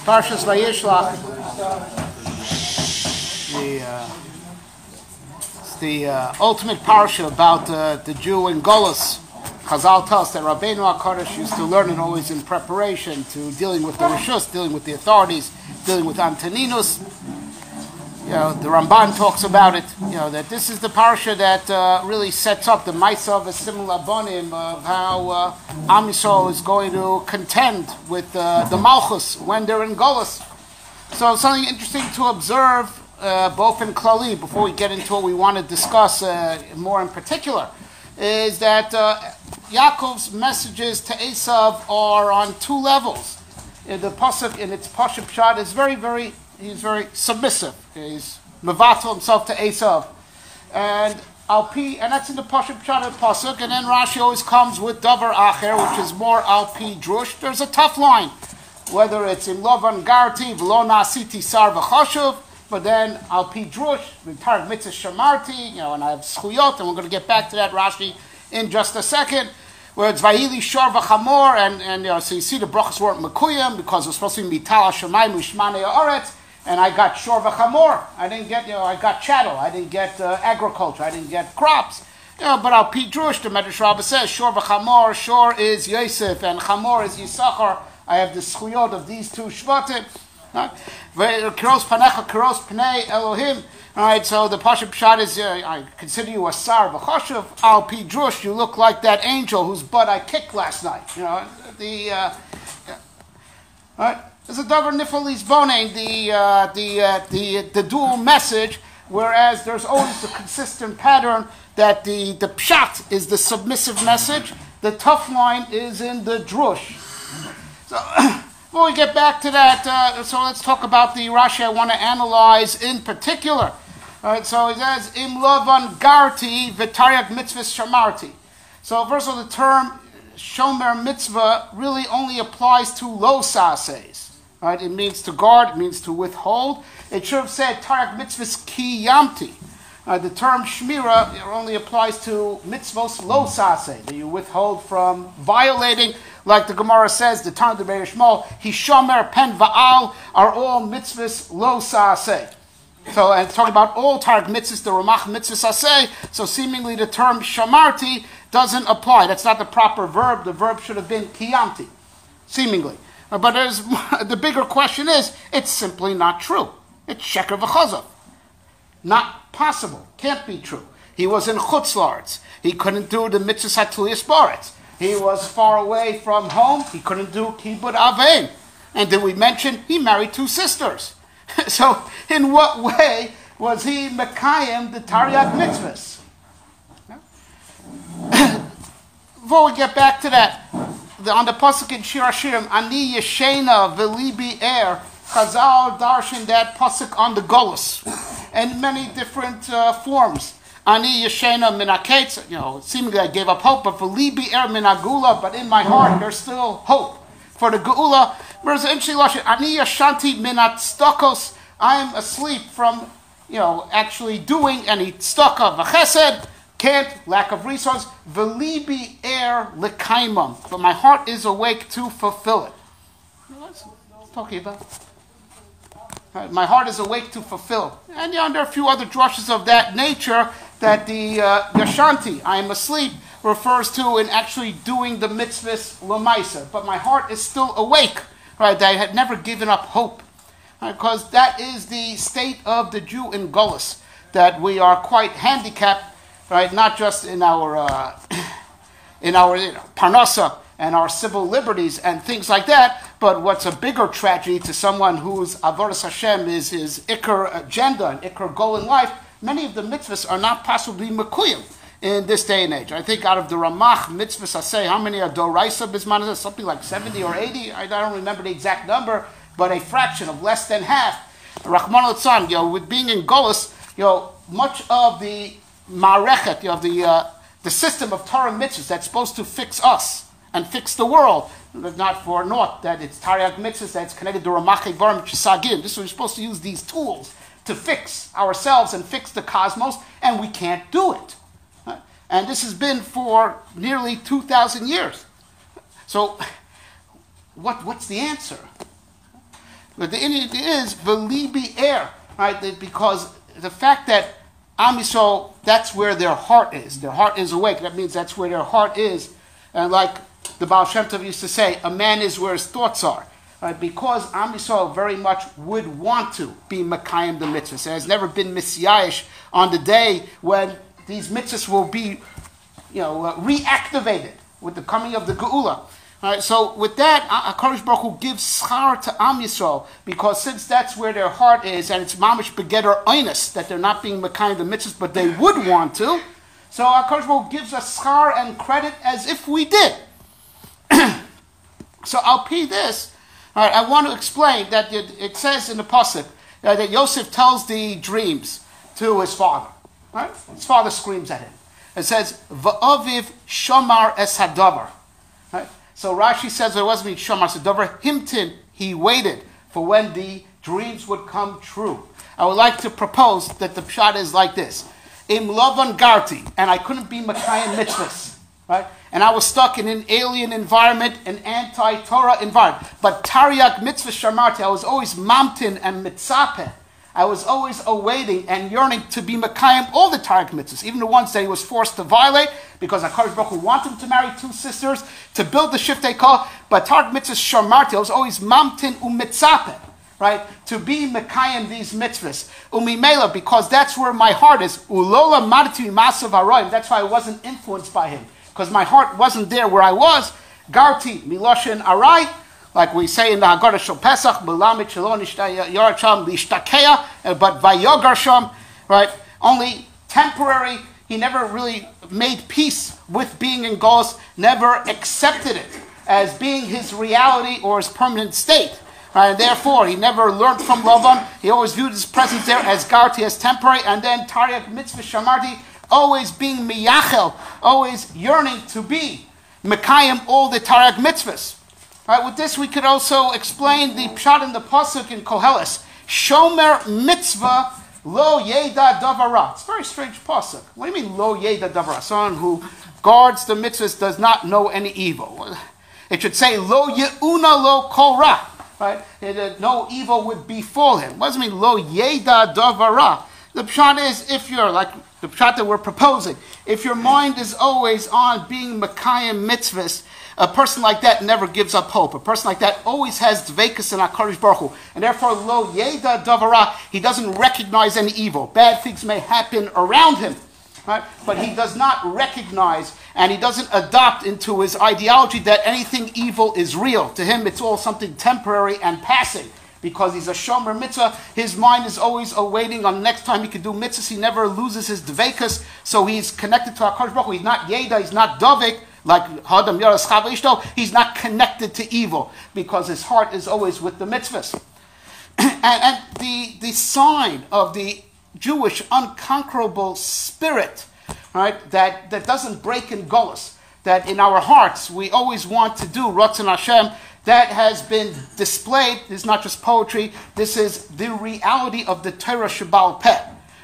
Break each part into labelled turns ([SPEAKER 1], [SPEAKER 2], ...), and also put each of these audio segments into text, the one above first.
[SPEAKER 1] Parshas Vayishlach, the ultimate parsha about the Jew in Golus. Chazal tells us that Rabbeinu HaKadosh used to learn it always in preparation to dealing with the Rishus, dealing with the authorities, dealing with Antoninus. The Ramban talks about it, that this is the parsha that really sets up the Maisa of a similar bonim of how Am Yisrael is going to contend with the Malchus when they're in Golus. So something interesting to observe, both in Klali, before we get into what we want to discuss more in particular, is that Yaakov's messages to Esav are on two levels. The pasuk in its pasuk pshat is he's very submissive. He's mevatel himself to Esav, and that's in the pasuk pshat of pasuk. And then Rashi always comes with davar acher, which is more alpi drush. There's a tough line, whether it's in lovan garti v'lo nasiti sar v'chashuv, but then alpi drush v'tar mitzvah shamarti, and I have schuyot, and we're going to get back to that Rashi in just a second. Where it's vayili shor v'chamor, and so you see the brachas weren't mekuyim because it was supposed to be mital hashemayim u'shmanei haaretz, and I got shor v'chamor. I didn't get, I got chattel. I didn't get agriculture. I didn't get crops. But al pi drush, the Medrash Rabbah says shor v'chamor. Shor is Yosef and chamor is Yisachar. I have the schuyot of these two shvatim. Kiros panecha, kiros pnei Elohim. All right, so the Pasha Pshat is, I consider you a sar v'chashuv, al pi drush, you look like that angel whose butt I kicked last night. All right, there's a davar nifalis boning, the dual message, whereas there's always a consistent pattern that the pshat is the submissive message, the tough line is in the drush. So, before we get back to that, so let's talk about the Rashi I want to analyze in particular. All right, so it says, Im lovan garti v'taryag mitzvahs shamarti. So first of all, the term shomer mitzvah really only applies to lo sases. Right? It means to guard, it means to withhold. It should have said taryag mitzvahs ki yamti. The term shmira only applies to mitzvos lo sase, that you withhold from violating. Like the Gemara says, the Tanakh of Beis Shmuel, Hishomer pen va'al are all mitzvahs lo sa'aseh. So, and talking about all targ mitzvahs, the Ramach mitzvahs aseh, so seemingly the term shamarti doesn't apply. That's not the proper verb. The verb should have been kiyamti, seemingly. But the bigger question is, it's simply not true. It's sheker v'chazav. Not possible. Can't be true. He was in Chutz La'aretz. He couldn't do the mitzvahs hatuliyas baretz. He was far away from home. He couldn't do kibud avein. And did we mention he married two sisters? So in what way was he mekayim the Taryag mitzvahs? Before we get back to that, on the pasuk in Shir Hashirim, Ani Yeshena v'libi er, Chazal darshan that pasuk on the Golus, and many different forms. Ani Yeshena min haketz, seemingly I gave up hope, but for libi er min hagula, but in my heart there's still hope for the geula. Whereas interesting lashon, Ani yashanti min hatzedakos, I am asleep from, actually doing any tzedakah v'chesed, can't, lack of resource, v'libi er l'kaimam, but my heart is awake to fulfill it. What's talking about? My heart is awake to fulfill. And there are a few other drushes of that nature that the Yashanti, I am asleep, refers to in actually doing the mitzvahs l'maisa. But my heart is still awake, right? I had never given up hope. Because that is the state of the Jew in Golus, that we are quite handicapped, right? Not just in our parnasa and our civil liberties and things like that, but what's a bigger tragedy to someone whose avodas Hashem is his ikar agenda and ikar goal in life, many of the mitzvahs are not possibly mekuyim in this day and age. I think out of the Ramach mitzvahs, I say, how many are doraisa bismanah? Something like 70 or 80. I don't remember the exact number, but a fraction of less than half. Rahman al-Tzan, with being in Golus, much of the ma'arechet, the system of Torah mitzvahs that's supposed to fix us and fix the world, not for naught that it's Taryag mitzvahs, that's connected to Ramach Varm Chisagim. This is we're supposed to use these tools to fix ourselves and fix the cosmos, and we can't do it. And this has been for nearly 2,000 years. So what's the answer? But the Indian is v'libi air, right? Because the fact that Am Yisrael, that's where their heart is. Their heart is awake. That means that's where their heart is. And like the Baal Shem Tov used to say, a man is where his thoughts are. Right? Because Am Yisrael very much would want to be Mekayim the mitzvahs. There has never been Misyayish on the day when these mitzvahs will be, reactivated with the coming of the Geula. Right, so with that, HaKadosh Baruch Hu gives schar to Am Yisrael, because since that's where their heart is, and it's mamish begeder oinus, that they're not being mekayim the mitzvahs, but they would want to, so HaKadosh Baruch Hu gives us schar and credit as if we did. So I'll pee this. All right, I want to explain that it says in the pasuk that Yosef tells the dreams to his father. Right? His father screams at him. It says, "Va'aviv shamar es hadavar." Right? So Rashi says it wasn't mean shamar es hadavar. Himtin, he waited for when the dreams would come true. I would like to propose that the pshat is like this: Im lavan garti, and I couldn't be mekayim mitzvahs, right? And I was stuck in an alien environment, an anti-Torah environment. But Tariag mitzvah shamarti, I was always mamtin and mitzapeh. I was always awaiting and yearning to be Mekayim all the Tariag mitzvahs, even the ones that he was forced to violate, because HaKadosh Baruch Hu wanted him to marry two sisters, to build the Shiftei Kol. But Tariag mitzvahs shamarti, I was always mamtin u'mitzapeh, right? To be Mekayim these mitzvahs. Umimela, because that's where my heart is. Ulola madati masav haroim, that's why I wasn't influenced by him. Because my heart wasn't there where I was. Garti miloshin arai, like we say in the Haggadah Shel Pesach, Melamit Shalom Yaracham Lishtakeya, but Vayogarsham, right? Only temporary. He never really made peace with being in Golus, never accepted it as being his reality or his permanent state. Right? And therefore, he never learned from Lavan. He always viewed his presence there as Garti, as temporary, and then Tariag Mitzvah Shamarti, always being miyachel, always yearning to be mekayim all the Tariag mitzvahs. Right, with this, we could also explain the pshat in the pasuk in Koheles. Shomer mitzvah lo yeda davara. It's a very strange pasuk. What do you mean lo yeda davara? Someone who guards the mitzvahs does not know any evil. It should say lo yeuna lo kol ra. Right, no evil would befall him. What does it mean lo yeda davara? The pshat is, if you're like the pshat that we're proposing, if your mind is always on being Mekayim mitzvahs, a person like that never gives up hope. A person like that always has dveikus in HaKadosh Baruch Hu. And therefore, lo yeda davara, he doesn't recognize any evil. Bad things may happen around him, right? But he does not recognize, and he doesn't adopt into his ideology that anything evil is real. To him, it's all something temporary and passing. Because he's a shomer mitzvah, his mind is always awaiting on the next time he can do mitzvahs. He never loses his dveikus, so he's connected to HaKadosh Baruch Hu. He's not yeda, he's not davik, like Hadam Yaras Chava Ishto. He's not connected to evil, because his heart is always with the mitzvahs. and the sign of the Jewish unconquerable spirit, right, that doesn't break in Golus, that in our hearts we always want to do Ratzon Hashem, that has been displayed. This is not just poetry. This is the reality of the Torah Sheba'al Peh.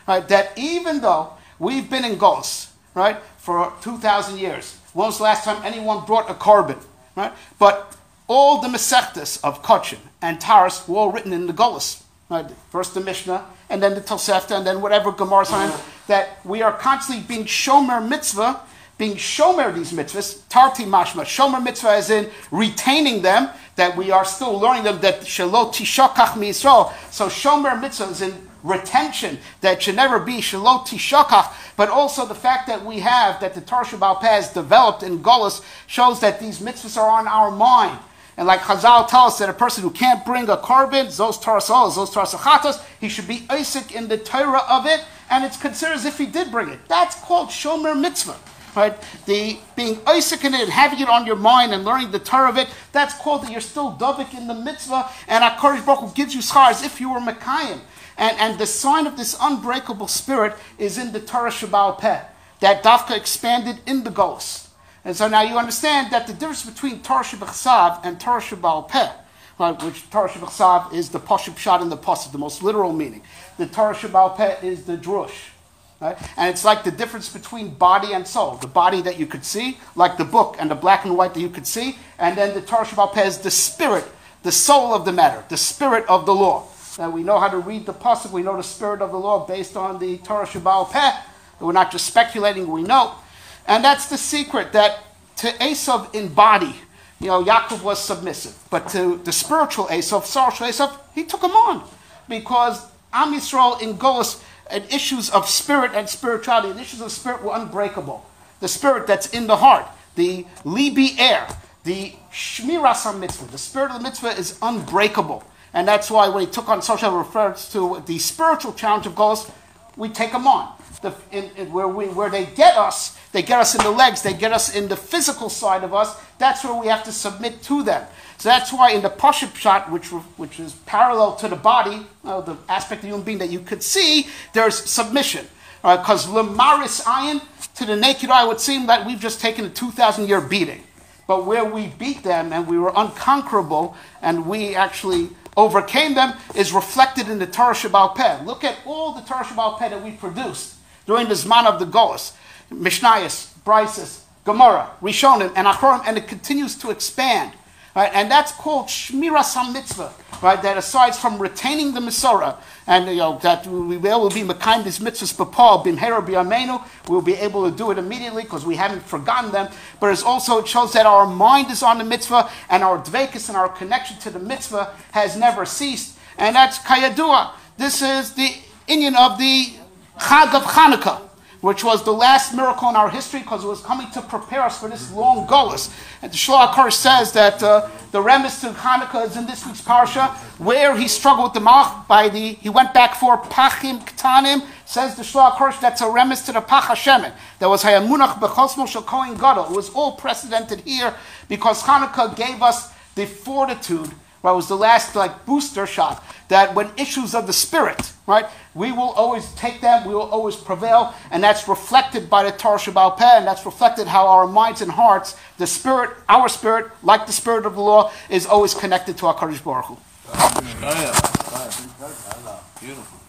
[SPEAKER 1] Right? That even though we've been in Golus, right, for 2,000 years, when was the last time anyone brought a carbon? Right? But all the Masechtas of Kachin and Taras were all written in the Golus. Right? First the Mishnah, and then the Tosefta, and then whatever Gemara sign. That we are constantly being shomer mitzvah, being shomer these mitzvahs, tarti mashma, shomer mitzvah as in retaining them, that we are still learning them, that shalot tishakach mi Yisrael. So shomer mitzvah is in retention, that should never be shalot tishakach, but also the fact that we have, that the Torah Sheba'al Peh has developed in Golus, shows that these mitzvahs are on our mind. And like Chazal tells us that a person who can't bring a carbon, zos tarasos, zos tarasachatos, he should be Isaac in the Torah of it, and it's considered as if he did bring it. That's called shomer mitzvah. Right? The being Isaac in it and having it on your mind and learning the Torah of it, that's called that you're still Davik in the mitzvah, and HaKadosh Baruch Hu gives you schar as if you were Mekayim. And the sign of this unbreakable spirit is in the Torah Sheba'al Peh, that Dafka expanded in the Golus. And so now you understand that the difference between Torah Shebachsav and Torah Sheba'al Peh, right, which Torah Shebachsav is the Pashup Pshat in the Pasuk, the most literal meaning. The Torah Sheba'al Peh is the Drush. Right? And it's like the difference between body and soul. The body that you could see, like the book, and the black and white that you could see, and then the Torah Sheba'al Peh is the spirit, the soul of the matter, the spirit of the law. Now we know how to read the pasuk, we know the spirit of the law based on the Torah Sheba'al Peh. We're not just speculating, we know. And that's the secret, that to Esav in body, Yaakov was submissive. But to the spiritual Esav, sorrowful Esav, he took him on. Because Am Yisrael in Golus, and issues of spirit and spirituality, the issues of spirit were unbreakable. The spirit that's in the heart, the libi air, the Shemiras mitzvah, the spirit of the mitzvah is unbreakable. And that's why when he took on social refers to the spiritual challenge of Golus, we take them on. Where they get us in the legs, they get us in the physical side of us, that's where we have to submit to them. So that's why in the Pashup shot, which is parallel to the body, the aspect of the human being that you could see, there's submission. Because Lemaris Ayin, to the naked eye, would seem that we've just taken a 2,000-year beating. But where we beat them and we were unconquerable and we actually overcame them is reflected in the Torah Sheba'al Peh. Look at all the Torah Sheba'al Peh that we produced during the Zman of the Golus. Mishnayos, Brises, Gemara, Rishonim, and Achorim, and it continues to expand. Right? And that's called Shemiras HaMitzvah, right? That aside from retaining the Masorah, and that we will be Mekayim these mitzvahs b'Paul, b'Mheira b'Yameinu, we'll be able to do it immediately because we haven't forgotten them. But it shows that our mind is on the mitzvah, and our dvekis and our connection to the mitzvah has never ceased. And that's Kayadua. This is the inyan of the Chag of Chanukah, which was the last miracle in our history because it was coming to prepare us for this long Golus. And the Shlach HaKodesh says that the remes to Hanukkah is in this week's parsha, where he struggled with the Malach he went back for Pachim Ktanim, says the Shlach HaKodesh, that's a remes to the Pach Hashemen. That was Hayamunach Bechosmo Shel Kohen Gadol. It was all precedented here because Hanukkah gave us the fortitude. Right, it was the last booster shot that when issues of the spirit, right, we will always take them, we will always prevail, and that's reflected by the Torah Sheba'al Peh, and that's reflected how our minds and hearts, the spirit, our spirit, like the spirit of the law, is always connected to HaKadosh Baruch Hu.
[SPEAKER 2] Beautiful.